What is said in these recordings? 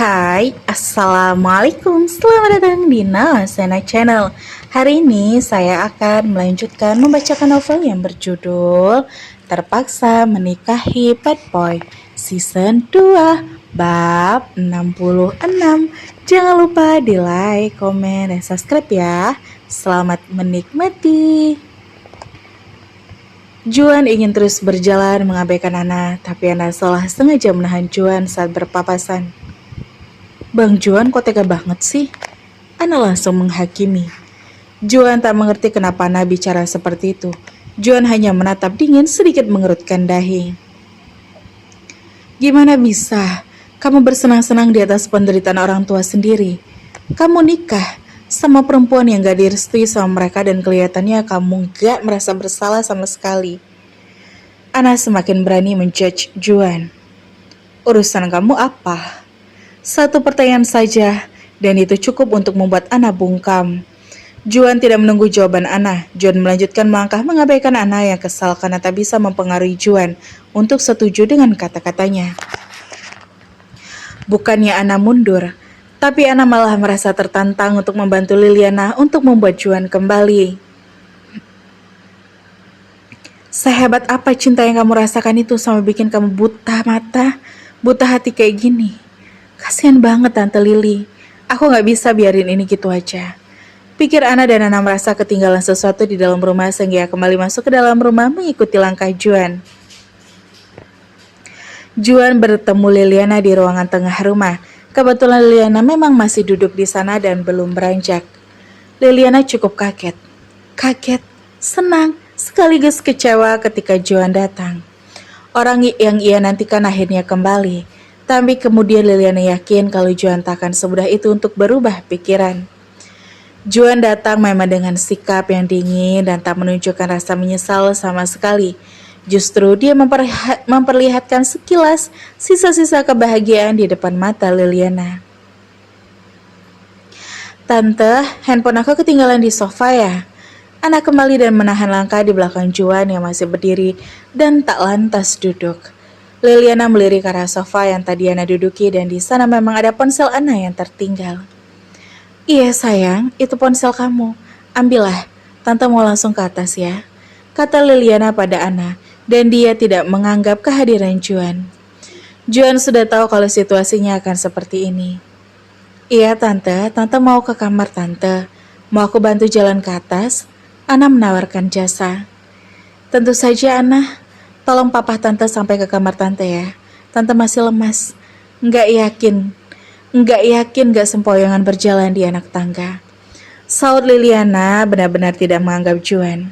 Hai, Assalamualaikum. Selamat datang di Nawasena Channel. Hari ini saya akan melanjutkan membacakan novel yang berjudul Terpaksa Menikahi Bad Boy Season 2 Bab 66. Jangan lupa di like, komen, dan subscribe ya. Selamat menikmati. Juan ingin terus berjalan mengabaikan Ana, tapi Ana seolah sengaja menahan Juan saat berpapasan. Bang Juan kok tega banget sih? Ana langsung menghakimi. Juan tak mengerti kenapa Ana bicara seperti itu. Juan hanya menatap dingin sedikit mengerutkan dahi. Gimana bisa? Kamu bersenang-senang di atas penderitaan orang tua sendiri. Kamu nikah sama perempuan yang gak direstui sama mereka dan kelihatannya kamu gak merasa bersalah sama sekali. Ana semakin berani menjudge Juan. Urusan kamu apa? Satu pertanyaan saja, dan itu cukup untuk membuat Ana bungkam. Juan tidak menunggu jawaban Ana. Juan melanjutkan melangkah mengabaikan Ana yang kesal karena tak bisa mempengaruhi Juan untuk setuju dengan kata-katanya. Bukannya Ana mundur, tapi Ana malah merasa tertantang untuk membantu Liliana untuk membuat Juan kembali. Sehebat apa cinta yang kamu rasakan itu sampai bikin kamu buta mata, buta hati kayak gini? Kasian banget Tante Lili. Aku gak bisa biarin ini gitu aja. Pikir Ana dan Ana merasa ketinggalan sesuatu di dalam rumah sehingga kembali masuk ke dalam rumah mengikuti langkah Juan. Juan bertemu Liliana di ruangan tengah rumah. Kebetulan Liliana memang masih duduk di sana dan belum beranjak. Liliana cukup kaget. Kaget, senang, sekaligus kecewa ketika Juan datang. Orang yang ia nantikan akhirnya kembali. Tapi kemudian Liliana yakin kalau Juan tak akan semudah itu untuk berubah pikiran. Juan datang memang dengan sikap yang dingin dan tak menunjukkan rasa menyesal sama sekali. Justru dia memperlihatkan sekilas sisa-sisa kebahagiaan di depan mata Liliana. Tante, handphone aku ketinggalan di sofa ya. Ana kembali dan menahan langkah di belakang Juan yang masih berdiri dan tak lantas duduk. Liliana melirik ke arah sofa yang tadi Ana duduki dan di sana memang ada ponsel Ana yang tertinggal. Iya sayang, itu ponsel kamu. Ambillah, Tante mau langsung ke atas ya, kata Liliana pada Ana dan dia tidak menganggap kehadiran Juan. Juan sudah tahu kalau situasinya akan seperti ini. Iya Tante mau ke kamar Tante. Mau aku bantu jalan ke atas? Ana menawarkan jasa. Tentu saja Ana. Tolong papa Tante sampai ke kamar Tante ya. Tante masih lemas. Nggak yakin gak sempoyongan berjalan di anak tangga. Saud Liliana benar-benar tidak menganggap Juan.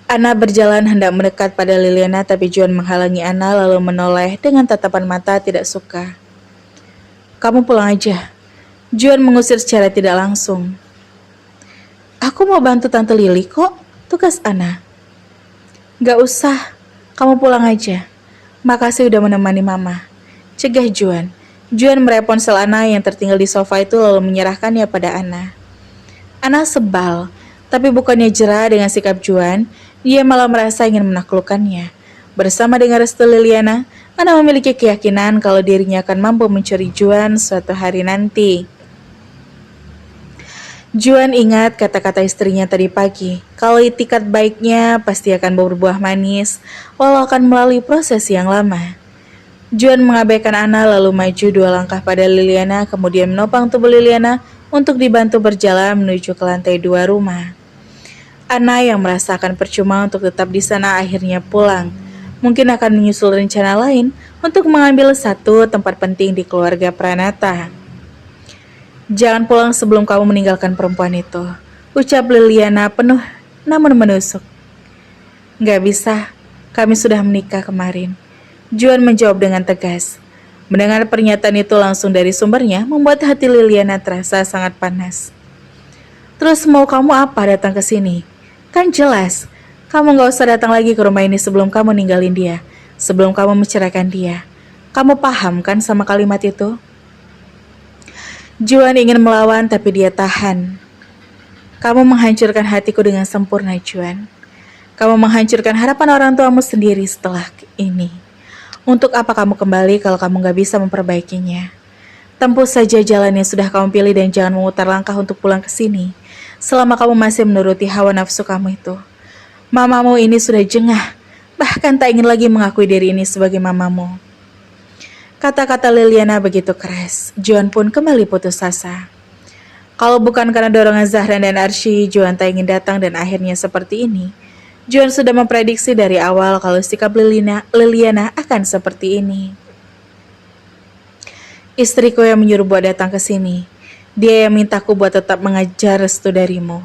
Ana berjalan hendak mendekat pada Liliana tapi Juan menghalangi Ana lalu menoleh dengan tatapan mata tidak suka. Kamu pulang aja. Juan mengusir secara tidak langsung. Aku mau bantu Tante Lili kok, tugas Ana. Gak usah, kamu pulang aja. Makasih udah menemani mama, cegah Juan. Juan meraih ponsel Ana yang tertinggal di sofa itu lalu menyerahkannya pada Ana. Ana sebal, tapi bukannya jerah dengan sikap Juan, dia malah merasa ingin menaklukkannya. Bersama dengan restu Liliana, Ana memiliki keyakinan kalau dirinya akan mampu mencuri Juan suatu hari nanti. Juan ingat kata-kata istrinya tadi pagi, kalau itikat baiknya pasti akan berbuah manis, walau akan melalui proses yang lama. Juan mengabaikan Ana lalu maju 2 langkah pada Liliana, kemudian menopang tubuh Liliana untuk dibantu berjalan menuju ke lantai 2 rumah. Ana yang merasakan percuma untuk tetap di sana akhirnya pulang. Mungkin akan menyusul rencana lain untuk mengambil satu tempat penting di keluarga Pranata. Jangan pulang sebelum kamu meninggalkan perempuan itu, ucap Liliana penuh namun menusuk. Gak bisa, kami sudah menikah kemarin. Juan menjawab dengan tegas. Mendengar pernyataan itu langsung dari sumbernya membuat hati Liliana terasa sangat panas. Terus mau kamu apa datang ke sini? Kan jelas, kamu gak usah datang lagi ke rumah ini sebelum kamu ninggalin dia, sebelum kamu menceraikan dia. Kamu paham kan sama kalimat itu? Juan ingin melawan tapi dia tahan. Kamu menghancurkan hatiku dengan sempurna, Juan. Kamu menghancurkan harapan orang tuamu sendiri setelah ini. Untuk apa kamu kembali kalau kamu gak bisa memperbaikinya? Tempuh saja jalan yang sudah kamu pilih dan jangan memutar langkah untuk pulang ke sini. Selama kamu masih menuruti hawa nafsu kamu itu. Mamamu ini sudah jengah, bahkan tak ingin lagi mengakui diri ini sebagai mamamu. Kata-kata Liliana begitu keras, Juan pun kembali putus asa. Kalau bukan karena dorongan Zahran dan Arsy, Juan tak ingin datang dan akhirnya seperti ini. Juan sudah memprediksi dari awal kalau sikap Liliana akan seperti ini. Istriku yang menyuruh buat datang ke sini. Dia yang mintaku buat tetap mengajar restu darimu.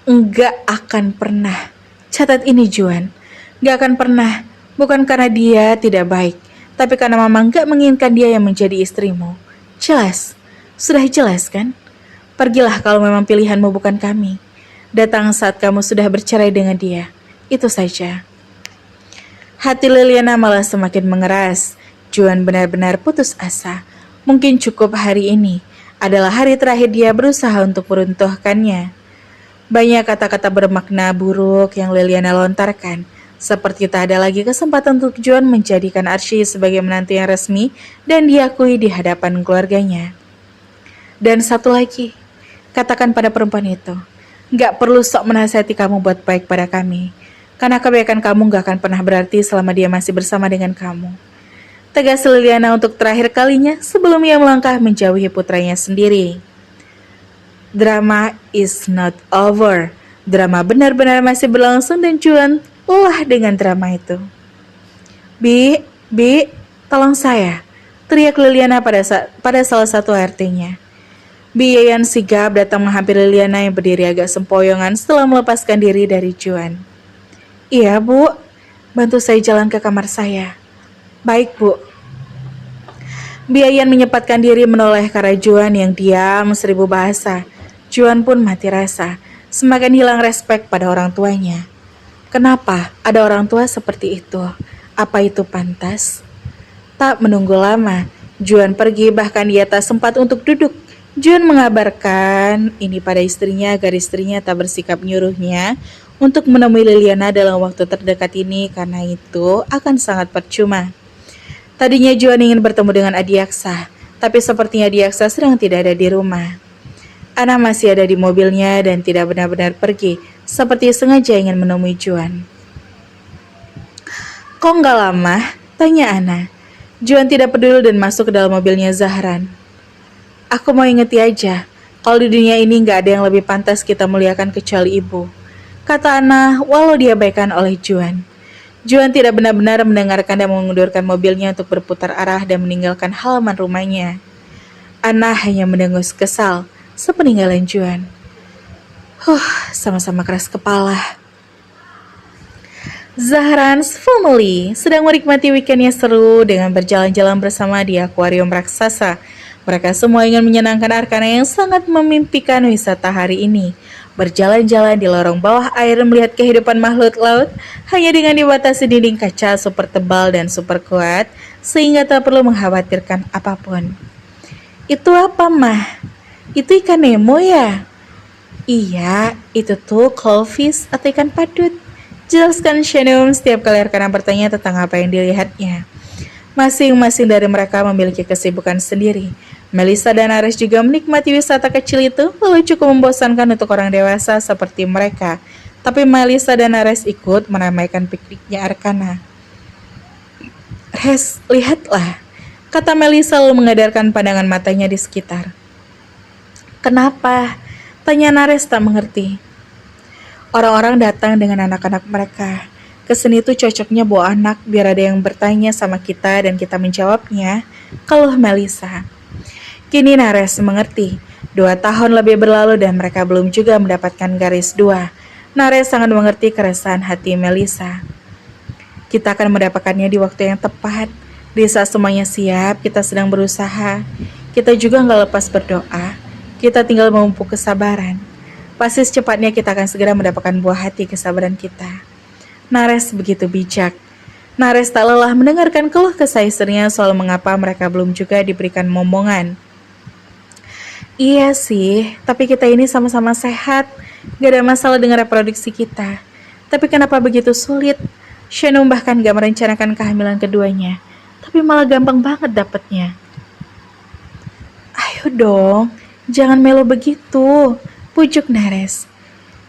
Enggak akan pernah. Catat ini, Juan. Enggak akan pernah. Bukan karena dia tidak baik, tapi karena mama enggak menginginkan dia yang menjadi istrimu. Jelas. Sudah jelas kan? Pergilah kalau memang pilihanmu bukan kami. Datang saat kamu sudah bercerai dengan dia. Itu saja. Hati Liliana malah semakin mengeras. Juan benar-benar putus asa. Mungkin cukup hari ini adalah hari terakhir dia berusaha untuk meruntuhkannya. Banyak kata-kata bermakna buruk yang Liliana lontarkan. Seperti tak ada lagi kesempatan untuk Juan menjadikan Arsy sebagai menantu yang resmi dan diakui di hadapan keluarganya. Dan satu lagi, katakan pada perempuan itu, gak perlu sok menasihati kamu buat baik pada kami, karena kebaikan kamu gak akan pernah berarti selama dia masih bersama dengan kamu. Tegas Liliana untuk terakhir kalinya sebelum ia melangkah menjauhi putranya sendiri. Drama is not over. Drama benar-benar masih berlangsung dan Juan lelah dengan drama itu. Bi, tolong saya, teriak Liliana pada salah satu ART-nya. Bi Yayan sigap datang menghampiri Liliana yang berdiri agak sempoyongan setelah melepaskan diri dari Juan. Iya, Bu. Bantu saya jalan ke kamar saya. Baik, Bu. Bi Yayan menyempatkan diri menoleh ke arah Juan yang diam 1000 bahasa. Juan pun mati rasa, semakin hilang respek pada orang tuanya. Kenapa ada orang tua seperti itu? Apa itu pantas? Tak menunggu lama, Juan pergi bahkan ia tak sempat untuk duduk. Juan mengabarkan ini pada istrinya agar istrinya tak bersikap nyuruhnya untuk menemui Liliana dalam waktu terdekat ini karena itu akan sangat percuma. Tadinya Juan ingin bertemu dengan Adiaksa, tapi sepertinya Adiaksa sedang tidak ada di rumah. Ana masih ada di mobilnya dan tidak benar-benar pergi, seperti sengaja ingin menemui Juan. Kok nggak lama? Tanya Ana. Juan tidak peduli dan masuk ke dalam mobilnya Zahran. Aku mau ingeti aja, kalau di dunia ini nggak ada yang lebih pantas kita muliakan kecuali ibu. Kata Ana, walau diabaikan oleh Juan. Juan tidak benar-benar mendengarkan dan mengundurkan mobilnya untuk berputar arah dan meninggalkan halaman rumahnya. Ana hanya mendengus kesal sepeninggalan Juan. Sama-sama keras kepala. Zahran's family sedang menikmati weekendnya seru dengan berjalan-jalan bersama di akuarium raksasa. Mereka semua ingin menyenangkan Arkana yang sangat memimpikan wisata hari ini. Berjalan-jalan di lorong bawah air melihat kehidupan makhluk laut hanya dengan dibatasi dinding kaca super tebal dan super kuat sehingga tak perlu mengkhawatirkan apapun. Itu apa, Mah? Itu ikan Nemo ya? Iya, itu tuh clownfish atau ikan padut. Jelaskan Shanum setiap kali Arkana bertanya tentang apa yang dilihatnya. Masing-masing dari mereka memiliki kesibukan sendiri. Melissa dan Ares juga menikmati wisata kecil itu, lalu cukup membosankan untuk orang dewasa seperti mereka. Tapi Melissa dan Ares ikut meramaikan pikniknya Arkana. Res, lihatlah, kata Melissa lalu mengadarkan pandangan matanya di sekitar. Kenapa? Tanya Nares tak mengerti. Orang-orang datang dengan anak-anak mereka. Kesini tuh cocoknya bawa anak biar ada yang bertanya sama kita dan kita menjawabnya. Kalau Melissa. Kini Nares mengerti. 2 tahun lebih berlalu dan mereka belum juga mendapatkan garis 2. Nares sangat mengerti keresahan hati Melissa. Kita akan mendapatkannya di waktu yang tepat. Di saat semuanya siap, kita sedang berusaha. Kita juga nggak lepas berdoa. Kita tinggal memupuk kesabaran. Pasti secepatnya kita akan segera mendapatkan buah hati kesabaran kita. Nares begitu bijak. Nares tak lelah mendengarkan keluh kesah istrinya soal mengapa mereka belum juga diberikan momongan. Iya sih, tapi kita ini sama-sama sehat. Gak ada masalah dengan reproduksi kita. Tapi kenapa begitu sulit? Shanum bahkan gak merencanakan kehamilan keduanya. Tapi malah gampang banget dapetnya. Ayo dong, jangan melo begitu. Pujuk Nares.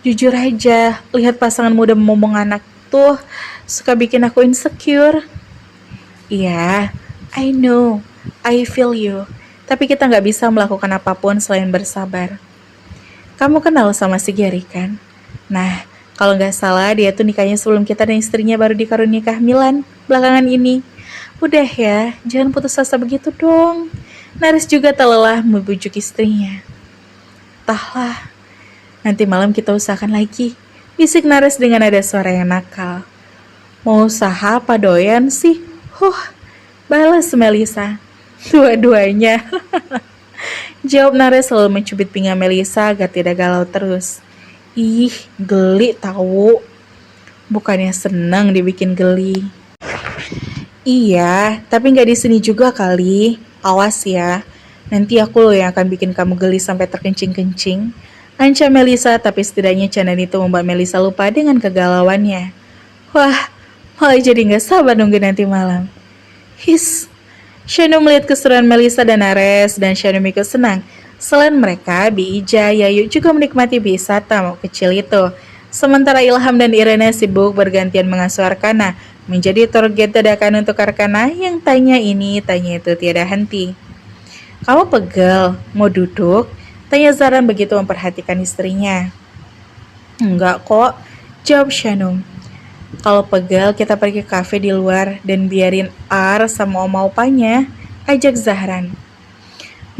Jujur aja, lihat pasangan muda momong anak tuh suka bikin aku insecure. Iya, I know, I feel you. Tapi kita nggak bisa melakukan apapun selain bersabar. Kamu kenal sama si Gary kan? Nah, kalau nggak salah dia tuh nikahnya sebelum kita dan istrinya baru dikaruniai kehamilan belakangan ini. Udah ya, jangan putus asa begitu dong. Naris juga tak lelah membujuk istrinya. Entahlah, nanti malam kita usahakan lagi. Bisik Naris dengan nada suara yang nakal. Mau usaha apa doyan sih? Balas Melisa. Dua-duanya. Jawab Nares selalu mencubit pinggang Melisa agar tidak galau terus. Ih, geli tahu. Bukannya senang dibikin geli. Iya, tapi nggak di sini juga kali. Awas ya. Nanti aku loh yang akan bikin kamu geli sampai terkencing-kencing. Ancam Melisa, tapi setidaknya candaan itu membuat Melisa lupa dengan kegalauannya. Wah, malah jadi nggak sabar nunggu nanti malam. His. Shanum melihat keseruan Melisa dan Nares, dan Shanum ikut senang. Selain mereka, Bija, Yayu juga menikmati wisata mau kecil itu. Sementara Ilham dan Irene sibuk bergantian mengasuh Arkana, menjadi target dadakan untuk Arkana yang tanya ini, tanya itu tiada henti. Kamu pegel, mau duduk? Tanya Zaran begitu memperhatikan istrinya. Enggak kok, jawab Shanum. Kalau pegel kita pergi ke kafe di luar dan biarin Ar sama oma opanya, ajak Zahran.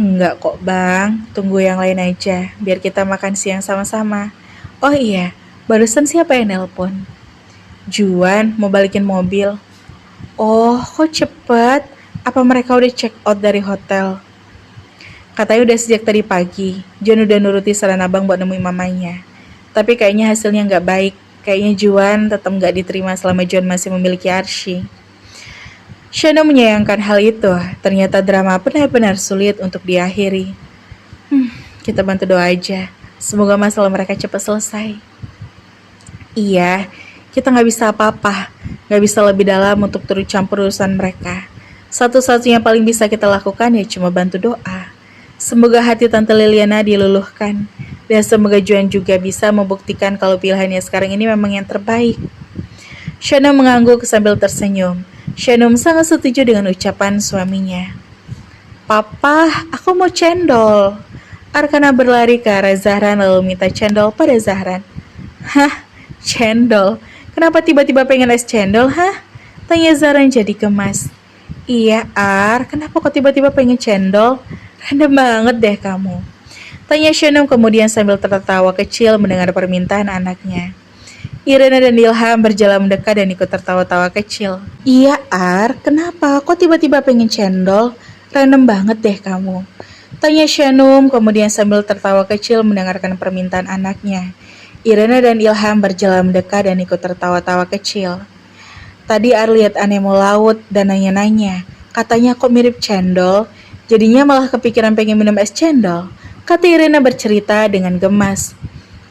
Enggak kok bang, tunggu yang lain aja, biar kita makan siang sama-sama. Oh iya, barusan siapa yang nelpon? Juan, mau balikin mobil. Oh, kok cepet? Apa mereka udah check out dari hotel? Katanya udah sejak tadi pagi, Juan udah nuruti saran abang buat nemuin mamanya. Tapi kayaknya hasilnya nggak baik. Kayaknya Juan tetap nggak diterima selama Juan masih memiliki Arsy. Shano menyayangkan hal itu. Ternyata drama benar-benar sulit untuk diakhiri. Kita bantu doa aja. Semoga masalah mereka cepat selesai. Iya, kita nggak bisa apa-apa. Nggak bisa lebih dalam untuk turut campur urusan mereka. Satu-satunya paling bisa kita lakukan ya cuma bantu doa. Semoga hati Tante Liliana diluluhkan. Dan semoga Juan juga bisa membuktikan kalau pilihannya sekarang ini memang yang terbaik. Shanum mengangguk sambil tersenyum. Shanum sangat setuju dengan ucapan suaminya. Papa, aku mau cendol. Arkana berlari ke arah Zahran lalu minta cendol pada Zahran. Hah, cendol? Kenapa tiba-tiba pengen es cendol, hah? Tanya Zahran jadi gemas. Iya, Ar, kenapa kok tiba-tiba pengen cendol? Random banget deh kamu. Tanya Shanum kemudian sambil tertawa kecil mendengar permintaan anaknya. Irene dan Ilham berjalan mendekat dan ikut tertawa-tawa kecil. Iya Ar, kenapa? Kok tiba-tiba pengen cendol? Random banget deh kamu. Tanya Shanum kemudian sambil tertawa kecil mendengarkan permintaan anaknya. Irene dan Ilham berjalan mendekat dan ikut tertawa-tawa kecil. Tadi Ar lihat Anemo laut dan nanya-nanya. Katanya kok mirip cendol? Jadinya malah kepikiran pengen minum es cendol. Kata Irene bercerita dengan gemas.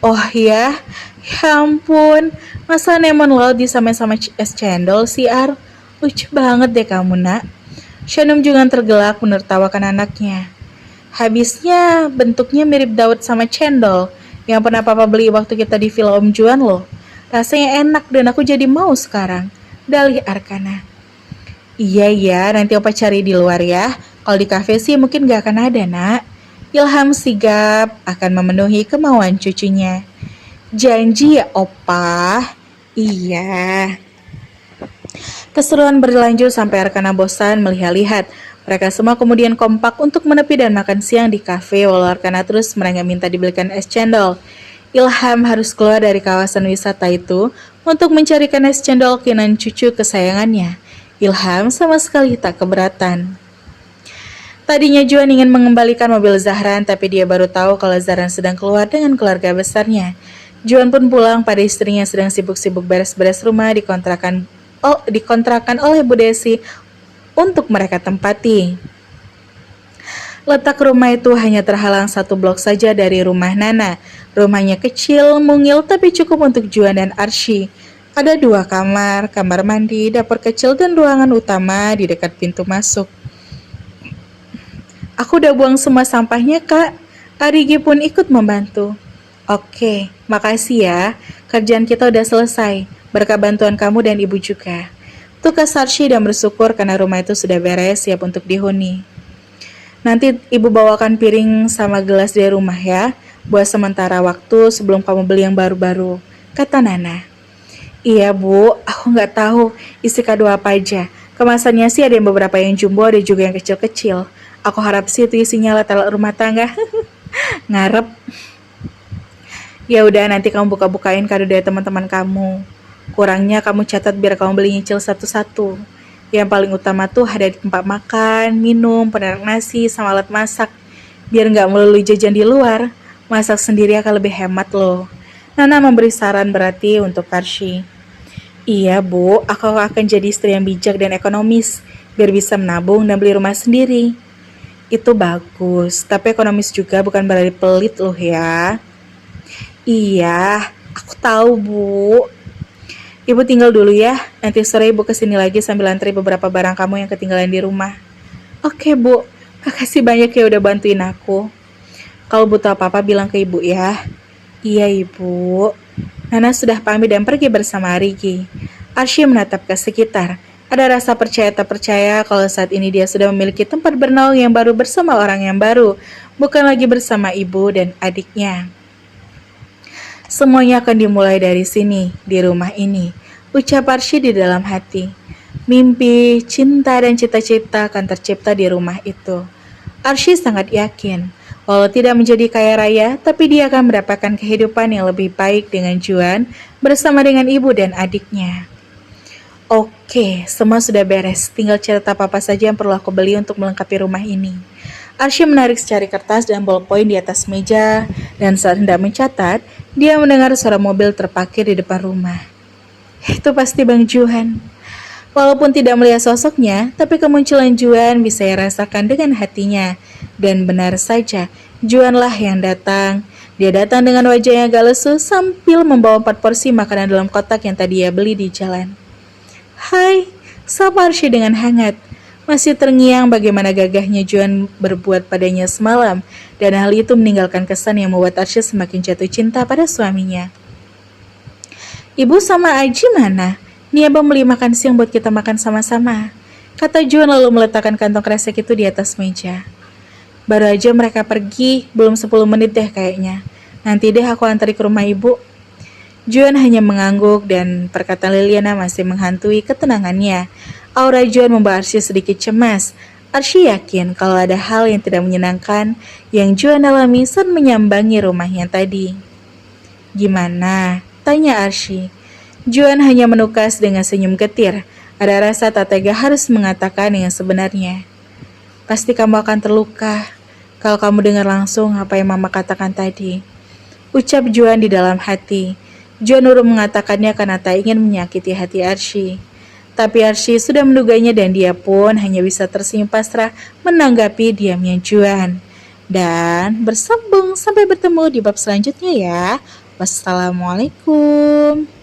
Oh ya ampun, masa Anemon laut disamain sama es cendol sih Ar? Lucu banget deh kamu nak. Shanum juga tergelak menertawakan anaknya. Habisnya bentuknya mirip Daud sama cendol yang pernah papa beli waktu kita di Villa Om Juan loh. Rasanya enak dan aku jadi mau sekarang. Dalih Arkana. Iya, nanti opa cari di luar ya. Kalau di kafe sih mungkin gak akan ada nak. Ilham sigap akan memenuhi kemauan cucunya. Janji ya opa. Iya. Keseruan berlanjut sampai Arkana bosan melihat-lihat. Mereka semua kemudian kompak untuk menepi dan makan siang di kafe walau Arkana terus merengek minta dibelikan es cendol. Ilham harus keluar dari kawasan wisata itu untuk mencarikan es cendol kinan cucu kesayangannya. Ilham sama sekali tak keberatan. Tadinya Juan ingin mengembalikan mobil Zahran, tapi dia baru tahu kalau Zahran sedang keluar dengan keluarga besarnya. Juan pun pulang pada istrinya sedang sibuk-sibuk beres-beres rumah dikontrakan oleh Bu Desi untuk mereka tempati. Letak rumah itu hanya terhalang satu blok saja dari rumah Nana. Rumahnya kecil, mungil, tapi cukup untuk Juan dan Arsy. Ada dua kamar, kamar mandi, dapur kecil, dan ruangan utama di dekat pintu masuk. Aku udah buang semua sampahnya, Kak. Arigi pun ikut membantu. Oke, makasih ya. Kerjaan kita udah selesai. Berkat bantuan kamu dan ibu juga. Tukas Arsy dan bersyukur karena rumah itu sudah beres, siap untuk dihuni. Nanti ibu bawakan piring sama gelas dari rumah ya, buat sementara waktu sebelum kamu beli yang baru-baru, kata Nana. Iya bu, aku nggak tahu isi kado apa aja. Kemasannya sih ada yang beberapa yang jumbo, ada juga yang kecil-kecil. Aku harap sih itu isinya alat-alat rumah tangga. Ngarep. Ya udah nanti kamu buka-bukain kado dari teman-teman kamu. Kurangnya kamu catat biar kamu beli nyicil satu-satu. Yang paling utama tuh ada di tempat makan, minum, penarik nasi, sama alat masak. Biar nggak melulu jajan di luar, masak sendiri akan lebih hemat loh. Nana memberi saran berarti untuk Arsy. Iya bu, aku akan jadi istri yang bijak dan ekonomis, biar bisa menabung dan beli rumah sendiri. Itu bagus, tapi ekonomis juga bukan berarti pelit loh ya. Iya, aku tahu bu. Ibu tinggal dulu ya, nanti sore ibu kesini lagi sambil antri beberapa barang kamu yang ketinggalan di rumah. Oke bu, makasih banyak ya udah bantuin aku. Kalau butuh apa-apa bilang ke ibu ya. Iya ibu. Nana sudah pamit dan pergi bersama Arigi. Arsy menatap ke sekitar. Ada rasa percaya tak percaya kalau saat ini dia sudah memiliki tempat bernaung yang baru bersama orang yang baru, bukan lagi bersama ibu dan adiknya. Semuanya akan dimulai dari sini, di rumah ini, ucap Arsy di dalam hati. Mimpi, cinta, dan cita-cita akan tercipta di rumah itu. Arsy sangat yakin, walau tidak menjadi kaya raya, tapi dia akan mendapatkan kehidupan yang lebih baik dengan Juan bersama dengan ibu dan adiknya. Oke, semua sudah beres, tinggal catat apa-apa saja yang perlu aku beli untuk melengkapi rumah ini. Arsy menarik secari kertas dan ballpoint di atas meja, dan saat hendak mencatat, dia mendengar suara mobil terparkir di depan rumah. Itu pasti Bang Juan. Walaupun tidak melihat sosoknya, tapi kemunculan Juan bisa ia rasakan dengan hatinya. Dan benar saja, Juanlah yang datang. Dia datang dengan wajah yang agak lesu sambil membawa 4 porsi makanan dalam kotak yang tadi ia beli di jalan. Hai, sapa Arsy dengan hangat. Masih terngiang bagaimana gagahnya Juan berbuat padanya semalam, dan hal itu meninggalkan kesan yang membuat Arsy semakin jatuh cinta pada suaminya. Ibu sama Aji mana? Nih abang beli makan siang buat kita makan sama-sama, kata Juan lalu meletakkan kantong kresek itu di atas meja. Baru aja mereka pergi, belum 10 menit deh kayaknya. Nanti deh aku antari ke rumah ibu. Juan hanya mengangguk dan perkataan Liliana masih menghantui ketenangannya. Aura Juan membuat Arsy sedikit cemas. Arsy yakin kalau ada hal yang tidak menyenangkan yang Juan alami saat menyambangi rumahnya tadi. Gimana? Tanya Arsy. Juan hanya menukas dengan senyum getir. Ada rasa tak tega harus mengatakan yang sebenarnya. Pasti kamu akan terluka kalau kamu dengar langsung apa yang mama katakan tadi, ucap Juan di dalam hati. Juan urung mengatakannya karena tak ingin menyakiti hati Arsy. Tapi Arsy sudah menduganya dan dia pun hanya bisa tersenyum pasrah menanggapi diamnya Juan. Dan bersambung sampai bertemu di bab selanjutnya ya. Wassalamualaikum.